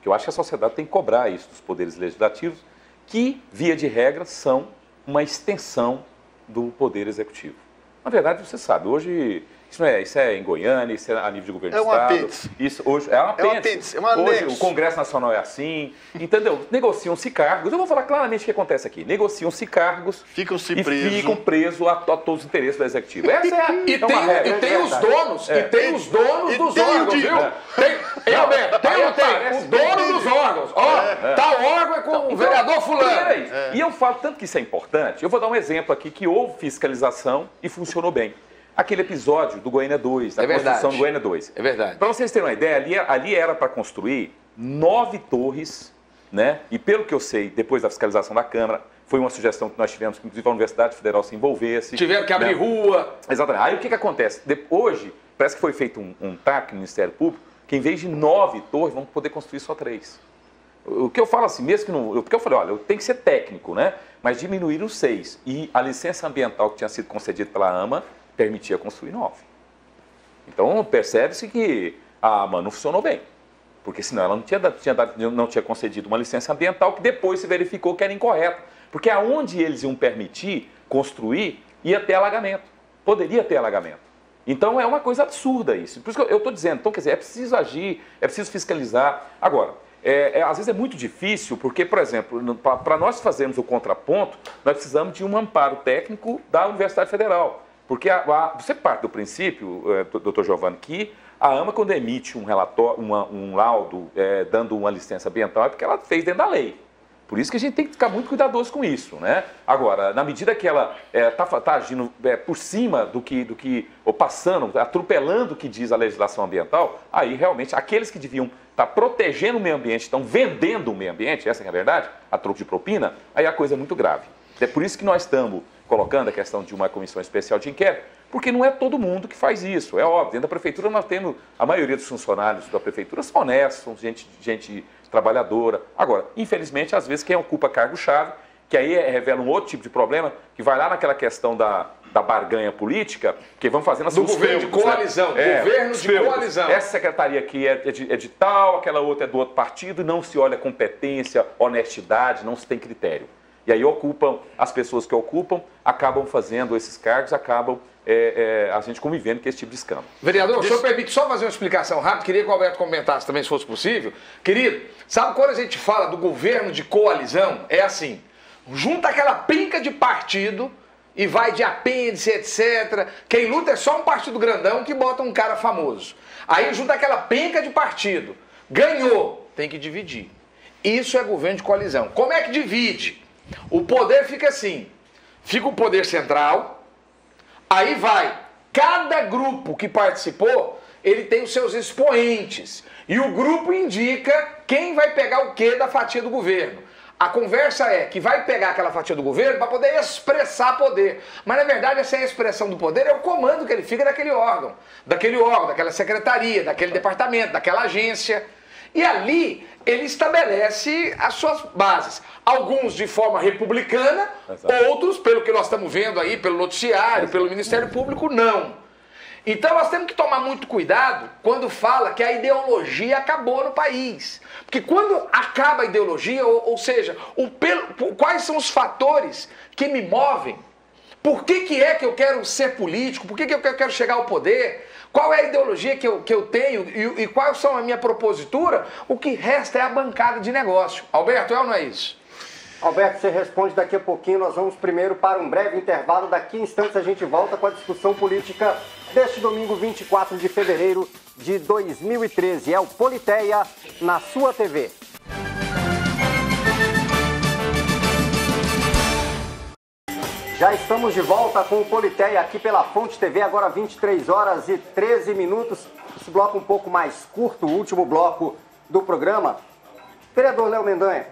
Que eu acho que a sociedade tem que cobrar isso dos poderes legislativos, que, via de regra, são uma extensão do poder executivo. Na verdade, você sabe, hoje isso é em Goiânia, isso é a nível de governo do Estado. Apêndice. Isso hoje é um apêndice. Hoje o Congresso Nacional é assim, entendeu? Negociam-se cargos. Eu vou falar claramente o que acontece aqui. Negociam-se cargos ficam-se e presos. ficam presos a todos os interesses do executivo. Essa é uma regra. E tem os donos, e tem os donos dos órgãos, viu? Tem o dono dos órgãos. Tal órgão é com o vereador fulano. E eu falo tanto que isso é importante. Eu vou dar um exemplo aqui que houve fiscalização e funcionou bem. Aquele episódio do Goiânia 2, da construção do Goiânia 2. É verdade. Para vocês terem uma ideia, ali era para construir 9 torres, né? E pelo que eu sei, depois da fiscalização da Câmara, foi uma sugestão que nós tivemos, que inclusive a Universidade Federal se envolvesse. Tiveram que abrir rua. Exatamente. Aí o que acontece? Hoje, parece que foi feito um TAC no Ministério Público, que em vez de 9 torres, vão poder construir só 3. O que eu falo assim, mesmo que não... Porque eu falei, olha, tem que ser técnico, né? Mas diminuíram 6. E a licença ambiental que tinha sido concedida pela AMA permitia construir 9. Então, percebe-se que a AMA não funcionou bem. Porque senão ela não tinha concedido uma licença ambiental que depois se verificou que era incorreta. Porque aonde eles iam permitir construir, ia ter alagamento. Poderia ter alagamento. Então, é uma coisa absurda isso. Por isso que eu estou dizendo, então, quer dizer, é preciso agir, é preciso fiscalizar. Agora, às vezes é muito difícil, porque, por exemplo, para nós fazermos o contraponto, nós precisamos de um amparo técnico da Universidade Federal. Porque você parte do princípio, doutor Giovanni, que a AMA, quando emite um relatório, um laudo dando uma licença ambiental, é porque ela fez dentro da lei. Por isso que a gente tem que ficar muito cuidadoso com isso, né? Agora, na medida que ela está agindo por cima ou passando, atropelando o que diz a legislação ambiental, aí realmente aqueles que deviam estar protegendo o meio ambiente, estão vendendo o meio ambiente, essa é a verdade, a troco de propina, aí a coisa é muito grave. É por isso que nós estamos colocando a questão de uma comissão especial de inquérito, porque não é todo mundo que faz isso, é óbvio. Dentro da prefeitura nós temos, a maioria dos funcionários da prefeitura são honestos, são gente trabalhadora. Agora, infelizmente, às vezes quem ocupa cargo-chave, que aí revela um outro tipo de problema, que vai lá naquela questão da barganha política, que vão fazendo assim, do governo de coalizão, né? governo de coalizão. Essa secretaria aqui é de tal, aquela outra é do outro partido, e não se olha competência, honestidade, não se tem critério. E aí as pessoas que ocupam, acabam fazendo esses cargos, acabam a gente convivendo com esse tipo de escândalo. Vereador, o senhor permite só fazer uma explicação rápida? Queria que o Alberto comentasse também, se fosse possível. Querido, sabe quando a gente fala do governo de coalizão? É assim, junta aquela pinca de partido e vai de apêndice, etc. Quem luta é só um partido grandão que bota um cara famoso. Aí junta aquela penca de partido. Ganhou, tem que dividir. Isso é governo de coalizão. Como é que divide? O poder fica assim, fica o poder central, aí vai, cada grupo que participou, ele tem os seus expoentes, e o grupo indica quem vai pegar o que da fatia do governo. A conversa é que vai pegar aquela fatia do governo para poder expressar poder, mas na verdade essa expressão do poder é o comando que ele fica daquele órgão, daquela secretaria, daquele departamento, daquela agência. E ali ele estabelece as suas bases. Alguns de forma republicana, outros, pelo que nós estamos vendo aí, pelo noticiário, pelo Ministério Público, não. Então nós temos que tomar muito cuidado quando fala que a ideologia acabou no país. Porque quando acaba a ideologia, ou seja, quais são os fatores que me movem? Por que é que eu quero ser político? Por que eu quero chegar ao poder? Qual é a ideologia que eu tenho e quais são a minha propositura? O que resta é a bancada de negócio. Alberto, é ou não é isso? Alberto, você responde daqui a pouquinho. Nós vamos primeiro para um breve intervalo. Daqui a instantes a gente volta com a discussão política deste domingo 24 de fevereiro de 2013. É o Politeia na sua TV. Já estamos de volta com o Politeia aqui pela Fonte TV, agora 23 horas e 13 minutos. Esse bloco um pouco mais curto, o último bloco do programa. Vereador Léo Mendanha,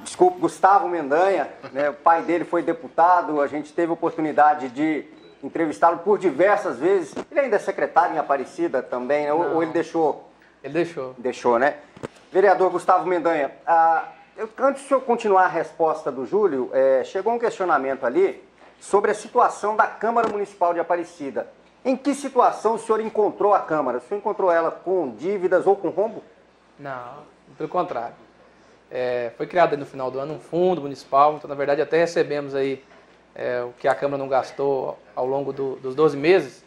desculpe, Gustavo Mendanha, né, o pai dele foi deputado, a gente teve a oportunidade de entrevistá-lo por diversas vezes. Ele ainda é secretário em Aparecida também, né? Ou ele deixou? Ele deixou. Deixou, né? Vereador Gustavo Mendanha, antes de eu continuar a resposta do Júlio, chegou um questionamento ali sobre a situação da Câmara Municipal de Aparecida. Em que situação o senhor encontrou a Câmara? O senhor encontrou ela com dívidas ou com rombo? Não, pelo contrário. Foi criado no final do ano um fundo municipal, então na verdade até recebemos aí o que a Câmara não gastou ao longo dos 12 meses.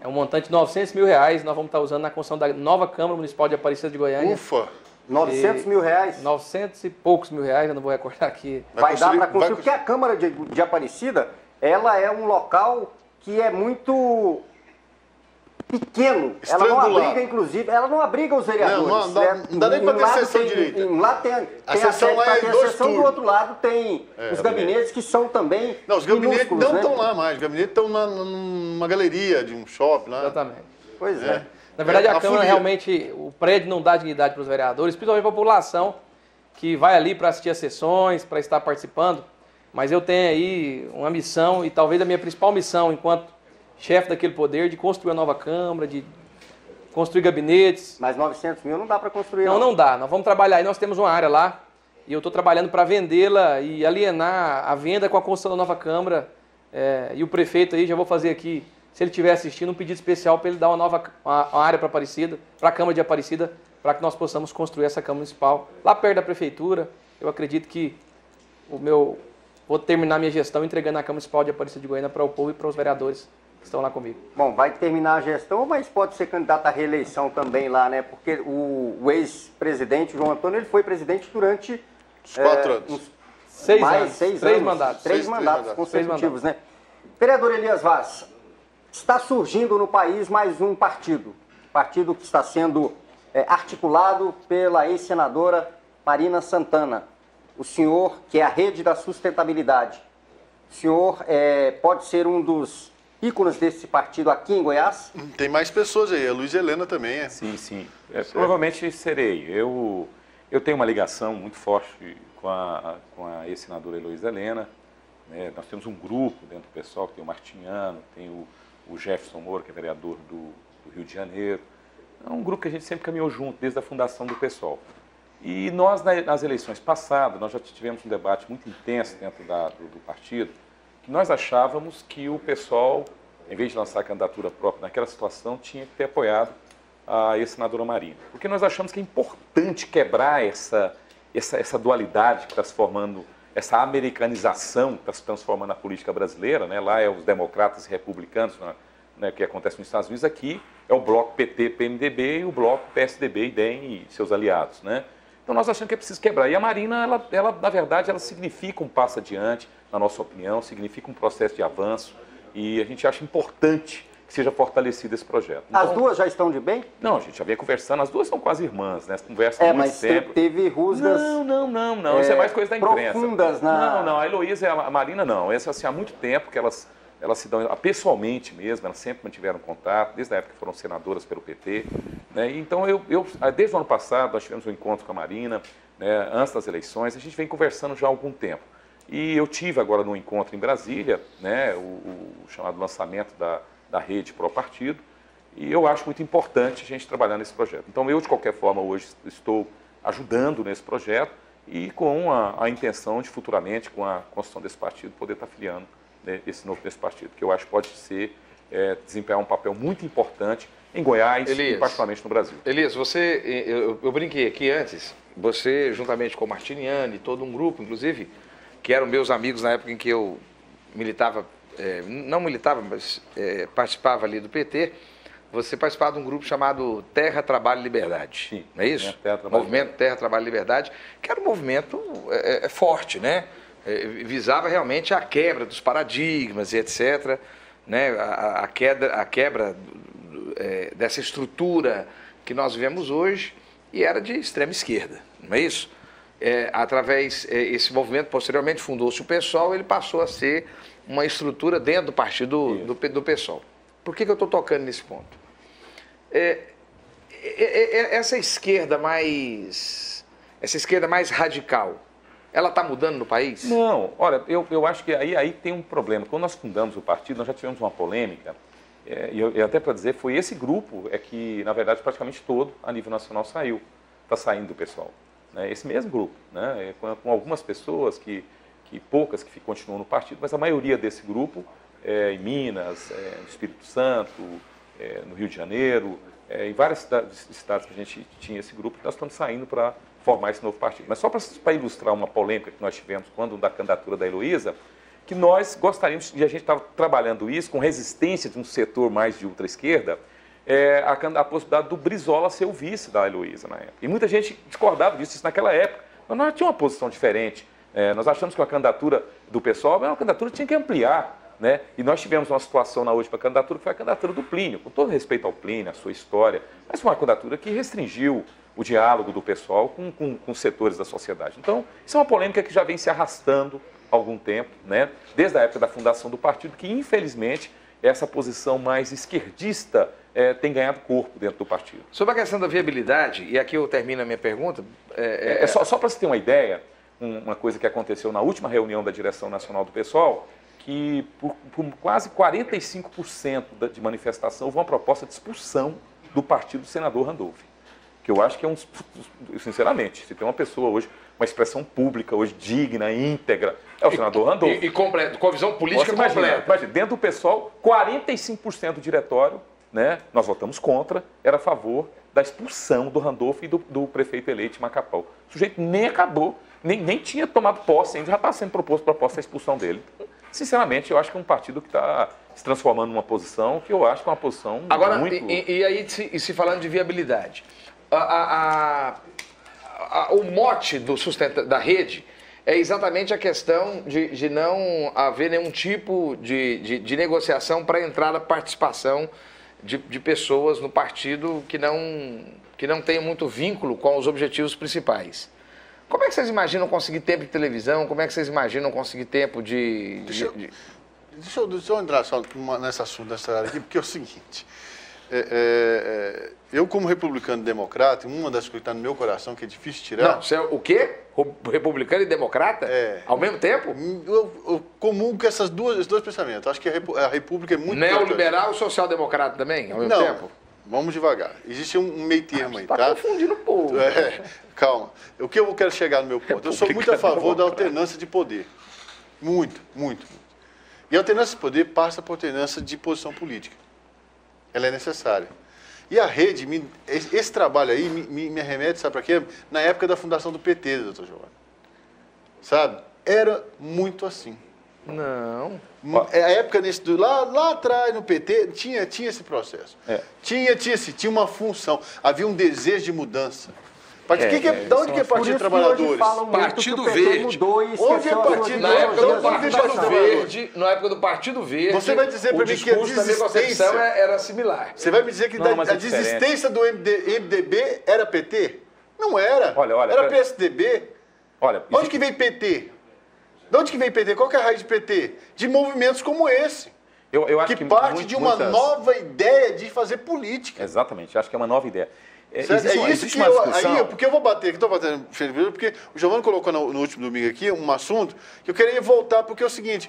É um montante de R$900 mil, nós vamos estar usando na construção da nova Câmara Municipal de Aparecida de Goiânia. Ufa! 900 mil reais? 900 e poucos mil reais, eu não vou recordar aqui. Vai dar para construir, porque a Câmara de Aparecida, ela é um local que é muito pequeno. Ela não abriga, inclusive, ela não abriga os vereadores. Não dá nem para ter sessão direita. Lá tem a sessão lá é a sessão do outro lado tem os gabinetes que são também Não, os gabinetes não estão lá mais. Os gabinetes estão numa galeria de um shopping lá. Exatamente. Pois é. Na verdade, a Câmara realmente, o prédio não dá dignidade para os vereadores, principalmente para a população que vai ali para assistir as sessões, para estar participando. Mas eu tenho aí uma missão, e talvez a minha principal missão enquanto chefe daquele poder, de construir uma nova Câmara, de construir gabinetes. Mas 900 mil não dá para construir. Não dá. Nós vamos trabalhar. E nós temos uma área lá, e eu estou trabalhando para vendê-la e alienar a venda com a construção da nova Câmara. E o prefeito aí, já vou fazer aqui, se ele estiver assistindo, um pedido especial para ele dar uma área para Aparecida, para a Câmara de Aparecida, para que nós possamos construir essa Câmara Municipal lá perto da Prefeitura. Eu acredito que vou terminar minha gestão entregando a Câmara Municipal de Aparecida de Goiânia para o povo e para os vereadores que estão lá comigo. Bom, vai terminar a gestão, mas pode ser candidato à reeleição também lá, né? Porque o ex-presidente, João Antônio, ele foi presidente durante... Os 4 anos. 6 mais anos. 6 3 anos. mandatos. Três mandatos mandatos. consecutivos, né? Vereador Elias Vaz, está surgindo no país mais um partido que está sendo articulado pela ex-senadora Marina Santana. O senhor, que é a Rede da Sustentabilidade, o senhor pode ser um dos ícones desse partido aqui em Goiás? Tem mais pessoas aí, a Luiz Helena também é. Sim, sim. Provavelmente serei. Eu tenho uma ligação muito forte com a ex-senadora Heloísa Helena. Né? Nós temos um grupo dentro do pessoal, que tem o Martiniano, tem o Jefferson Moura, que é vereador do Rio de Janeiro. É um grupo que a gente sempre caminhou junto, desde a fundação do PSOL. E nós, nas eleições passadas, nós já tivemos um debate muito intenso dentro do partido, que nós achávamos que o PSOL, em vez de lançar a candidatura própria naquela situação, tinha que ter apoiado a ex-senadora Marina. Porque nós achamos que é importante quebrar essa dualidade que está se formando, essa americanização que está se transformando na política brasileira, né? Lá é os democratas e republicanos, né, que acontece nos Estados Unidos. Aqui é o bloco PT, PMDB e o bloco PSDB, DEM e seus aliados, né? Então nós achamos que é preciso quebrar. E a Marina, ela na verdade, ela significa um passo adiante, na nossa opinião, significa um processo de avanço e a gente acha importante que seja fortalecido esse projeto. Então, as duas já estão de bem? Não, a gente já vinha conversando, as duas são quase irmãs, né? Conversam há muito tempo. Mas teve rusgas... Não, isso é mais coisa da imprensa. Profundas Não, a Heloísa e a Marina não. Essa, assim, há muito tempo que elas se dão pessoalmente mesmo, elas sempre mantiveram contato, desde a época que foram senadoras pelo PT. Né? Então, desde o ano passado, nós tivemos um encontro com a Marina, né, antes das eleições, a gente vem conversando já há algum tempo. E eu tive agora num encontro em Brasília, né, o chamado lançamento da rede pró-partido, e eu acho muito importante a gente trabalhar nesse projeto. Então, eu, de qualquer forma, hoje estou ajudando nesse projeto e com a intenção de, futuramente, com a construção desse partido, poder estar filiando nesse partido, que eu acho que pode desempenhar um papel muito importante em Goiás, Elias, e particularmente no Brasil. Elias, eu brinquei aqui antes, você, juntamente com o Martiniano e todo um grupo, inclusive, que eram meus amigos na época em que eu militava, não militava, mas participava ali do PT, você participava de um grupo chamado Terra, Trabalho e Liberdade. Sim, não é isso? Movimento Terra, Trabalho e Liberdade, que era um movimento forte, né? Visava realmente a quebra dos paradigmas e etc., né? a quebra dessa estrutura que nós vivemos hoje, e era de extrema esquerda, não é isso? Esse movimento posteriormente fundou-se o PSOL, ele passou a ser uma estrutura dentro do partido do PSOL. Por que eu estou tocando nesse ponto? Essa esquerda mais radical, ela está mudando no país? Não, olha, eu acho que aí tem um problema. Quando nós fundamos o partido, nós já tivemos uma polêmica, e até para dizer, foi esse grupo que, na verdade, praticamente todo, a nível nacional, está saindo do PSOL. Né? Esse mesmo grupo, né? Com algumas pessoas, poucas que continuam no partido, mas a maioria desse grupo, em Minas, no Espírito Santo, no Rio de Janeiro, em várias estados que a gente tinha esse grupo, nós estamos saindo para formar esse novo partido. Mas só para ilustrar uma polêmica que nós tivemos quando da candidatura da Heloísa, que nós gostaríamos, e a gente estava trabalhando isso com resistência de um setor mais de ultra-esquerda, a possibilidade do Brizola ser o vice da Heloísa na época. E muita gente discordava disso naquela época, mas nós tínhamos uma posição diferente. Nós achamos que a candidatura do PSOL era uma candidatura que tinha que ampliar. Né? E nós tivemos uma situação na última candidatura que foi a candidatura do Plínio, com todo respeito ao Plínio, à sua história, mas foi uma candidatura que restringiu o diálogo do pessoal com setores da sociedade. Então, isso é uma polêmica que já vem se arrastando há algum tempo, né? Desde a época da fundação do partido, que infelizmente essa posição mais esquerdista tem ganhado corpo dentro do partido. Sobre a questão da viabilidade, e aqui eu termino a minha pergunta... Só para você ter uma ideia, uma coisa que aconteceu na última reunião da direção nacional do PSOL, que por quase 45% de manifestação houve uma proposta de expulsão do partido do senador Randolph. Que eu acho que sinceramente, se tem uma pessoa hoje, uma expressão pública hoje digna, íntegra, é o senador Randolph. E completo, com a visão política completa. Imagina, dentro do PSOL, 45% do diretório, né, nós votamos contra, era a favor da expulsão do Randolph e do prefeito eleito de Macapau. O sujeito nem acabou, nem tinha tomado posse ainda, já está sendo proposta a expulsão dele. sinceramente, eu acho que é um partido que está se transformando numa posição que eu acho que é uma posição Agora, muito... e aí, se falando de viabilidade, o mote da rede é exatamente a questão de não haver nenhum tipo de negociação para entrar a participação de pessoas no partido que não tenham muito vínculo com os objetivos principais. Como é que vocês imaginam conseguir tempo de televisão? Como é que vocês imaginam conseguir tempo Deixa eu entrar só nesse assunto, nessa área aqui, porque é o seguinte. Eu, como republicano e democrata, uma das coisas que está no meu coração, que é difícil tirar... Não, você é o quê? Republicano e democrata? Ao mesmo tempo? Eu comungo com esses dois pensamentos. Acho que a república é muito... Neoliberal e social-democrata também, ao mesmo tempo? Vamos devagar. Existe um meio termo aí, tá? Está confundindo o povo. Calma. O que eu quero chegar no meu ponto? Eu sou muito a favor da alternância de poder. Muito, muito, muito. E a alternância de poder passa por alternância de posição política. Ela é necessária. E a rede, esse trabalho aí me arremete, sabe para quê? Na época da fundação do PT, doutor Giovanni. Sabe? Era muito assim. Não. A época lá atrás no PT tinha esse processo. Tinha uma função. Havia um desejo de mudança. De onde que é Partido dos Trabalhadores? Partido Verde. Onde é Partido Na época do Partido Verde, você vai dizer para mim que a desistência era similar. Você vai me dizer que a desistência do MDB era PT? Não era. Era PSDB. Onde que veio PT? De onde que vem PT? Qual que é a raiz de PT? De movimentos como esse. Eu acho que parte de uma nova ideia de fazer política. Exatamente, acho que é uma nova ideia. Isso que porque eu vou bater aqui, estou batendo porque o Giovanni colocou no último domingo aqui um assunto que eu queria voltar, porque é o seguinte,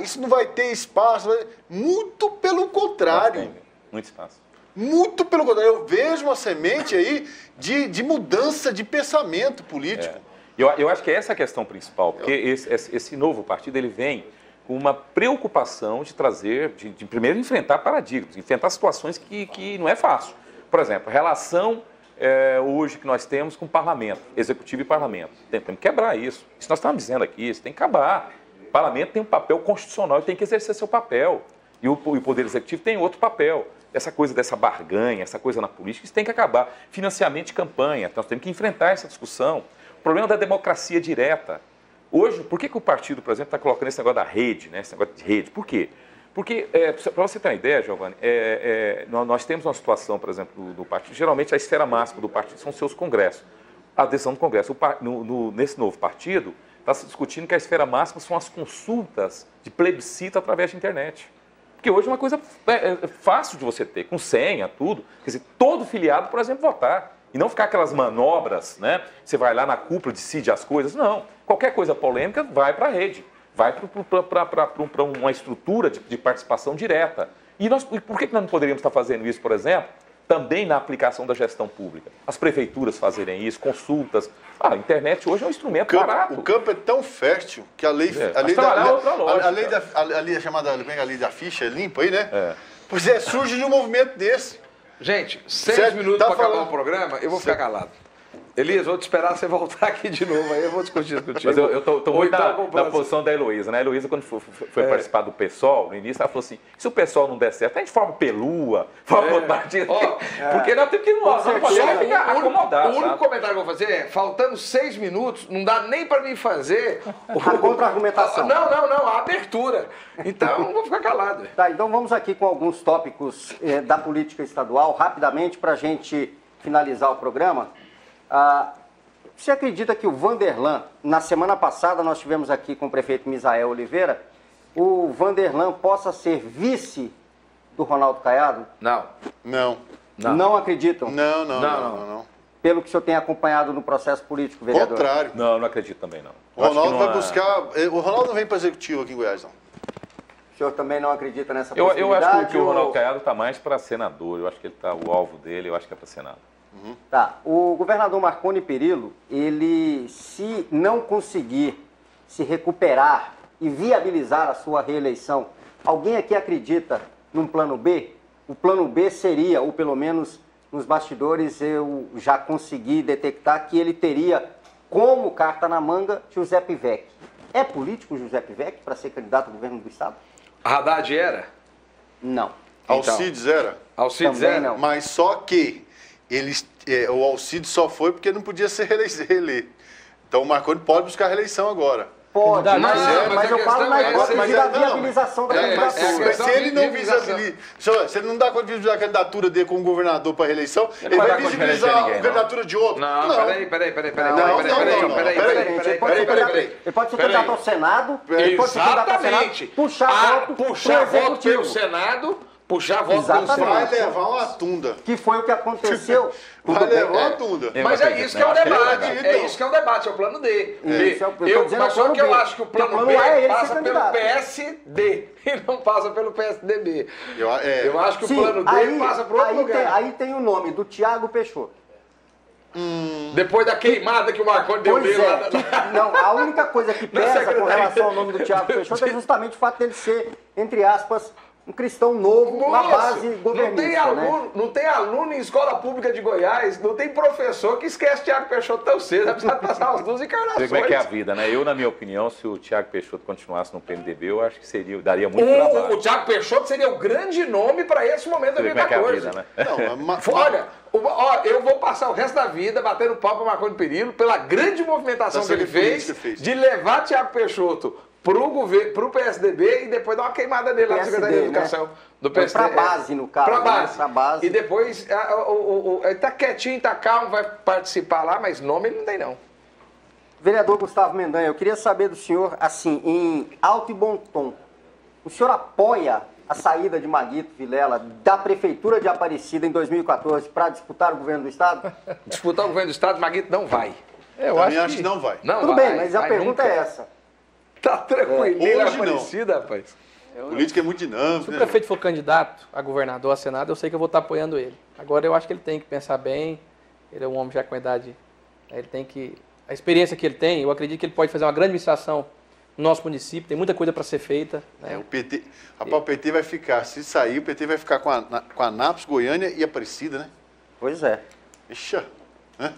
isso não vai ter espaço, muito pelo contrário. Muito espaço. Muito pelo contrário, eu vejo uma semente aí de mudança de pensamento político. Eu acho que essa é a questão principal, porque esse novo partido ele vem com uma preocupação de trazer, de primeiro enfrentar paradigmas, enfrentar situações que não é fácil. Por exemplo, a relação hoje que nós temos com o parlamento, executivo e parlamento. Temos que quebrar isso. Isso nós estamos dizendo aqui, isso tem que acabar. O parlamento tem um papel constitucional e tem que exercer seu papel. E o poder executivo tem outro papel. Essa coisa dessa barganha, essa coisa na política, isso tem que acabar. Financiamento de campanha, nós temos que enfrentar essa discussão. O problema da democracia direta. Hoje, por que o partido, por exemplo, está colocando esse negócio da rede, né? Esse negócio de rede? Por quê? Porque, para você ter uma ideia, Giovanni, nós temos uma situação, por exemplo, do partido, geralmente a esfera máxima do partido são seus congressos, a adesão do congresso. Nesse novo partido, está se discutindo que a esfera máxima são as consultas de plebiscito através da internet. Porque hoje é uma coisa fácil de você ter, com senha, tudo. Quer dizer, todo filiado, por exemplo, votar. E não ficar aquelas manobras, né? Você vai lá na cúpula, decide as coisas. Não. Qualquer coisa polêmica vai para a rede. Vai para uma estrutura de participação direta. E por que nós não poderíamos estar fazendo isso, por exemplo, também na aplicação da gestão pública? As prefeituras fazerem isso, consultas. A internet hoje é um instrumento barato. O campo é tão fértil que a lei chamada a lei da ficha limpa aí, né? Pois surge de um movimento desse. Gente, 6 minutos para acabar o programa, eu vou ficar calado. Elias, vou te esperar você voltar aqui de novo, aí eu vou discutir contigo. Mas eu estou muito na posição da Heloísa, né? A Heloísa, quando foi participar do PSOL, no início, ela falou assim, se o PSOL não der certo, a gente forma pelua, forma outro partido. Porque nós temos que ficar acomodado. O único comentário que eu vou fazer é, faltando 6 minutos, não dá nem para mim fazer... A contra-argumentação. Não, a abertura. Então, eu vou ficar calado. Tá, então vamos aqui com alguns tópicos da política estadual, rapidamente, para a gente finalizar o programa. Você acredita que o Vanderlan, na semana passada nós tivemos aqui com o prefeito Misael Oliveira, o Vanderlan possa ser vice do Ronaldo Caiado? Não. Não acreditam? Não. Pelo que o senhor tem acompanhado no processo político, vereador? Contrário. Não acredito também, não. O Ronaldo vai buscar... O Ronaldo não vem para executivo aqui em Goiás, não. O senhor também não acredita nessa possibilidade? Eu acho que o Ronaldo Caiado está mais para senador. Eu acho que o alvo dele, eu acho que é para Senado. Tá. O governador Marconi Perillo, ele, se não conseguir se recuperar e viabilizar a sua reeleição, alguém aqui acredita num plano B? O plano B seria, ou pelo menos nos bastidores eu já consegui detectar que ele teria como carta na manga Giuseppe Vecchi. É político o José Pivec para ser candidato ao governo do Estado? Haddad era? Não. Alcides era? Alcides Também era? não. Mas só que o Alcides só foi porque não podia ser reeleito. Então o Marconi pode buscar reeleição agora. Pode, Candidato, mas a eu falo questão na é hipótese essa, da mas viabilização da é a candidatura. questão Se ele não de visibiliza, se ele não dá conta de visibilizar a candidatura dele como governador para reeleição, ele não vai dá conta de visibilizar reeleger a ninguém, candidatura de outro. Não, peraí. Ele pode ser candidato ao Senado, ele pode ser candidato ao Senado, Exatamente. puxar voto Pelo Senado, puxar voto pelo Exatamente. Vai Senado. levar uma tunda. que foi o que aconteceu. Vai levar uma tunda. Mas é isso que é o debate. acredito. É isso que é o debate, é o plano D. Isso, eu tô dizendo Mas o só plano que eu B. acho que o plano Porque o B plano A é ele passa ser pelo candidato. PSD e não passa pelo PSDB. Eu acho que Sim, o plano D aí, passa para outro aí lugar. tem, aí tem o nome do Thiago Peixoto. Depois da queimada que o Marconi deu Pois nele lá é, não, a única coisa que pesa com secretaria. relação ao nome do Thiago Peixoto é justamente o fato dele ser, entre aspas, um cristão novo na base governista, não tem aluno em escola pública de Goiás, não tem professor que esquece Thiago Peixoto tão cedo, vai precisar passar as duas Você encarnações. vê como é que é a vida, né? Eu, na minha opinião, se o Thiago Peixoto continuasse no PMDB, eu acho que daria muito trabalho. O Thiago Peixoto seria o grande nome para esse momento da Você vê como é que é a 2014. vida, né? Não, Olha, eu vou passar o resto da vida batendo pau para Marconi Perillo pela grande movimentação que ele fez de levar Thiago Peixoto pro PSDB e depois dar uma queimada nele lá na Secretaria de Educação. Do PSD. Para base, no caso. Pra base. Né? Pra base. E depois, ele tá quietinho, tá calmo, vai participar lá, mas nome ele não tem não. Vereador Gustavo Mendanha, eu queria saber do senhor, assim, em alto e bom tom, o senhor apoia a saída de Maguito Vilela da Prefeitura de Aparecida em 2014 para disputar o governo do Estado? Disputar o governo do Estado, Maguito não vai. Eu também acho que não vai. Não Tudo vai, bem, mas a vai pergunta nunca. é essa. Tá tranquilo, Hoje na não. Aparecida, rapaz. Política é muito dinâmica. Se o né? prefeito for candidato a governador, a senado, eu sei que eu vou estar apoiando ele. Agora, eu acho que ele tem que pensar bem, ele é um homem já com idade, ele tem que... A experiência que ele tem, eu acredito que ele pode fazer uma grande administração no nosso município, tem muita coisa para ser feita. Né? O PT, rapaz, o PT vai ficar, se sair, o PT vai ficar com a Anápolis, Goiânia e Aparecida, né? Pois é. Ixi, né?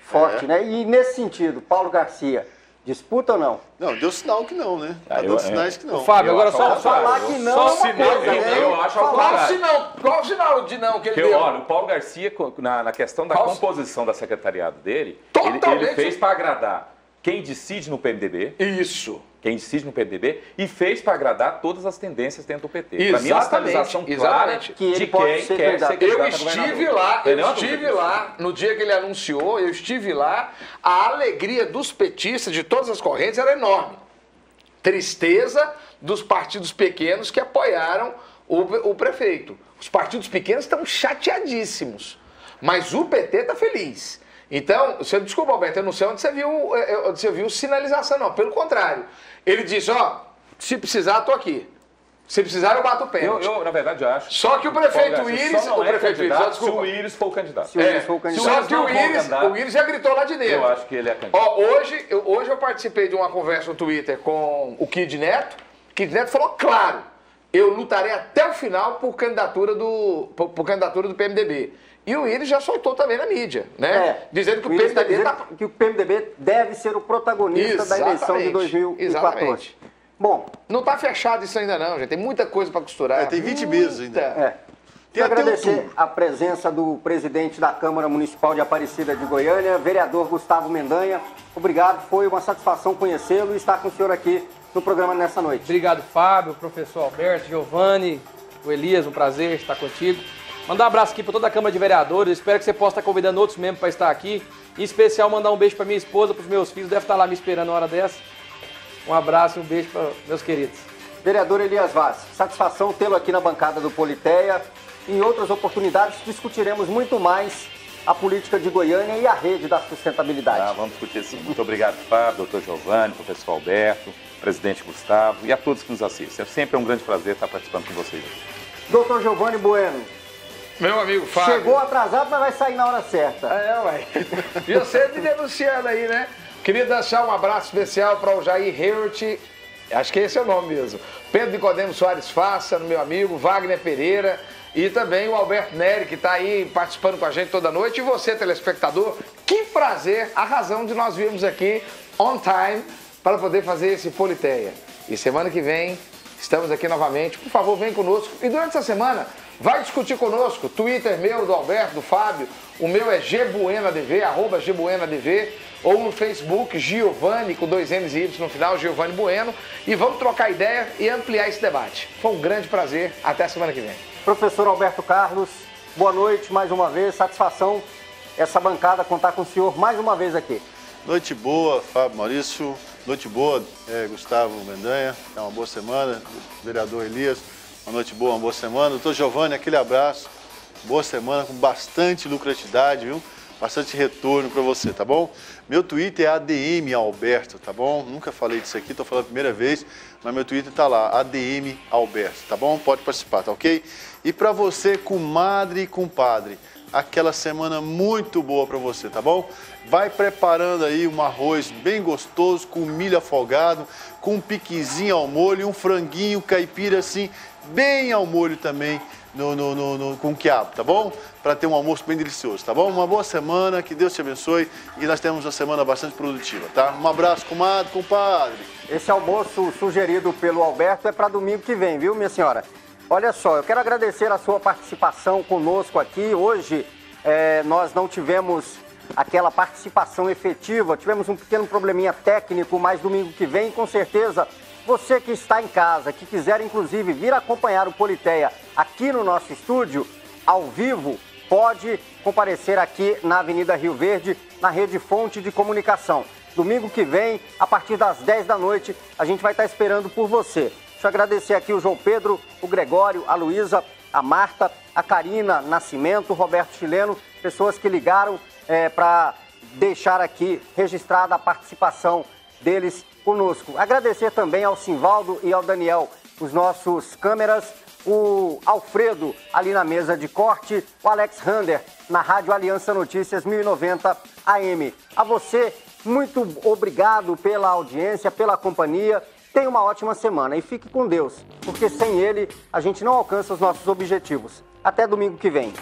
Forte, né? E nesse sentido, Paulo Garcia, disputa ou não? Não, deu sinal que não, né? Tá dando sinais que não. Fábio, agora acho só ao Falar que não só é uma sinal, coisa, né? eu acho ao Falar- contrário. Qual o sinal de não que ele Porque, deu? olha, o Paulo Garcia, na questão da Qual- composição da secretariado dele, Totalmente. ele fez para agradar quem decide no PMDB, Isso. quem decide no PMDB, e fez para agradar todas as tendências dentro do PT. Para mim, é uma Exatamente, sinalização clara exatamente. Que ele de pode quem ser quer candidato. ser candidato Eu a estive governador. lá, Tem nenhuma dúvida. no dia que ele anunciou, eu estive lá, a alegria dos petistas de todas as correntes era enorme. Tristeza dos partidos pequenos que apoiaram o prefeito. Os partidos pequenos estão chateadíssimos, mas o PT está feliz. Então, você, desculpa, Alberto, eu não sei onde você viu sinalização, não. Pelo contrário, ele disse, ó, se precisar, tô aqui. Se precisar, eu bato o pênalti. Eu, na verdade, acho. Só que o prefeito Paulo Garcia Íris, só não o é prefeito Íris, candidato desculpa. se o Íris for o candidato. Se o Íris for o candidato. Só que não o for Íris, candidato, já gritou lá de dentro. Eu acho que ele é candidato. Ó, hoje eu participei de uma conversa no Twitter com o Kid Neto. Kid Neto falou, claro, eu lutarei até o final por candidatura do PMDB. E o Íris já soltou também na mídia, né? Dizendo que o Íris tá PMDB dizendo que o PMDB deve ser o protagonista da eleição de 2014. Exatamente. Bom, Não está fechado isso ainda não, gente. Tem muita coisa para costurar. Tem 20 meses ainda. Tem quero até agradecer outubro. a presença do presidente da Câmara Municipal de Aparecida de Goiânia, vereador Gustavo Mendanha. Obrigado, foi uma satisfação conhecê-lo e estar com o senhor aqui no programa nessa noite. Obrigado, Fábio, professor Alberto, Giovanni, o Elias, um prazer estar contigo. Mandar um abraço aqui para toda a Câmara de Vereadores. Espero que você possa estar convidando outros membros para estar aqui. Em especial, mandar um beijo para minha esposa, para os meus filhos. Deve estar lá me esperando na hora dessa. Um abraço e um beijo para meus queridos. Vereador Elias Vaz, satisfação tê-lo aqui na bancada do Politeia. Em outras oportunidades, discutiremos muito mais a política de Goiânia e a rede da sustentabilidade. Vamos discutir sim. Muito obrigado, Fábio, doutor Giovanni, professor Alberto, presidente Gustavo e a todos que nos assistem. É sempre um grande prazer estar participando com vocês aqui. Doutor Giovanni Bueno, Meu amigo Fábio. chegou atrasado, mas vai sair na hora certa. Ué. E você me denunciando aí, né? Queria deixar um abraço especial para o Jair Heurt, acho que esse é o nome mesmo. Pedro Nicodemo Soares Faça, meu amigo, Wagner Pereira e também o Alberto Neri, que está aí participando com a gente toda noite. E você, telespectador, que prazer, a razão de nós virmos aqui on time para poder fazer esse Politeia. E semana que vem estamos aqui novamente. Por favor, vem conosco. E durante essa semana, vai discutir conosco. Twitter meu, do Alberto, do Fábio. O meu é gbuenadv, @gbuenadv. Ou no Facebook, Giovanni, com 2 N's e Y no final, Giovanni Bueno. E vamos trocar ideia e ampliar esse debate. Foi um grande prazer. Até a semana que vem. Professor Alberto Carlos, boa noite mais uma vez. Satisfação essa bancada contar com o senhor mais uma vez aqui. Noite boa, Fábio Maurício. Noite boa, Gustavo Mendanha. É uma boa semana. Vereador Elias, uma noite boa, uma boa semana. Doutor Giovanni, aquele abraço. Boa semana com bastante lucratividade, viu? Bastante retorno para você, tá bom? Meu Twitter é ADM Alberto, tá bom? Nunca falei disso aqui, tô falando a primeira vez, mas meu Twitter tá lá, ADM Alberto, tá bom? Pode participar, tá ok? E para você, comadre e compadre, aquela semana muito boa para você, tá bom? Vai preparando aí um arroz bem gostoso, com milho afogado, com um piquezinho ao molho e um franguinho caipira assim, bem ao molho também, com quiabo, tá bom? Para ter um almoço bem delicioso, tá bom? Uma boa semana, que Deus te abençoe e que nós tenhamos uma semana bastante produtiva, tá? Um abraço, comadre, compadre. Esse almoço sugerido pelo Alberto é para domingo que vem, viu, minha senhora? Olha só, eu quero agradecer a sua participação conosco aqui. Hoje nós não tivemos aquela participação efetiva, tivemos um pequeno probleminha técnico, mas domingo que vem, com certeza, você que está em casa, que quiser inclusive vir acompanhar o Politeia aqui no nosso estúdio, ao vivo, pode comparecer aqui na Avenida Rio Verde, na Rede Fonte de Comunicação. Domingo que vem, a partir das 10 da noite, a gente vai estar esperando por você. Deixa eu agradecer aqui o João Pedro, o Gregório, a Luísa, a Marta, a Karina Nascimento, o Roberto Chileno, pessoas que ligaram para deixar aqui registrada a participação deles conosco. Agradecer também ao Simvaldo e ao Daniel, os nossos câmeras, o Alfredo ali na mesa de corte, o Alex Rander na Rádio Aliança Notícias 1090 AM. A você, muito obrigado pela audiência, pela companhia. Tenha uma ótima semana e fique com Deus, porque sem Ele a gente não alcança os nossos objetivos. Até domingo que vem.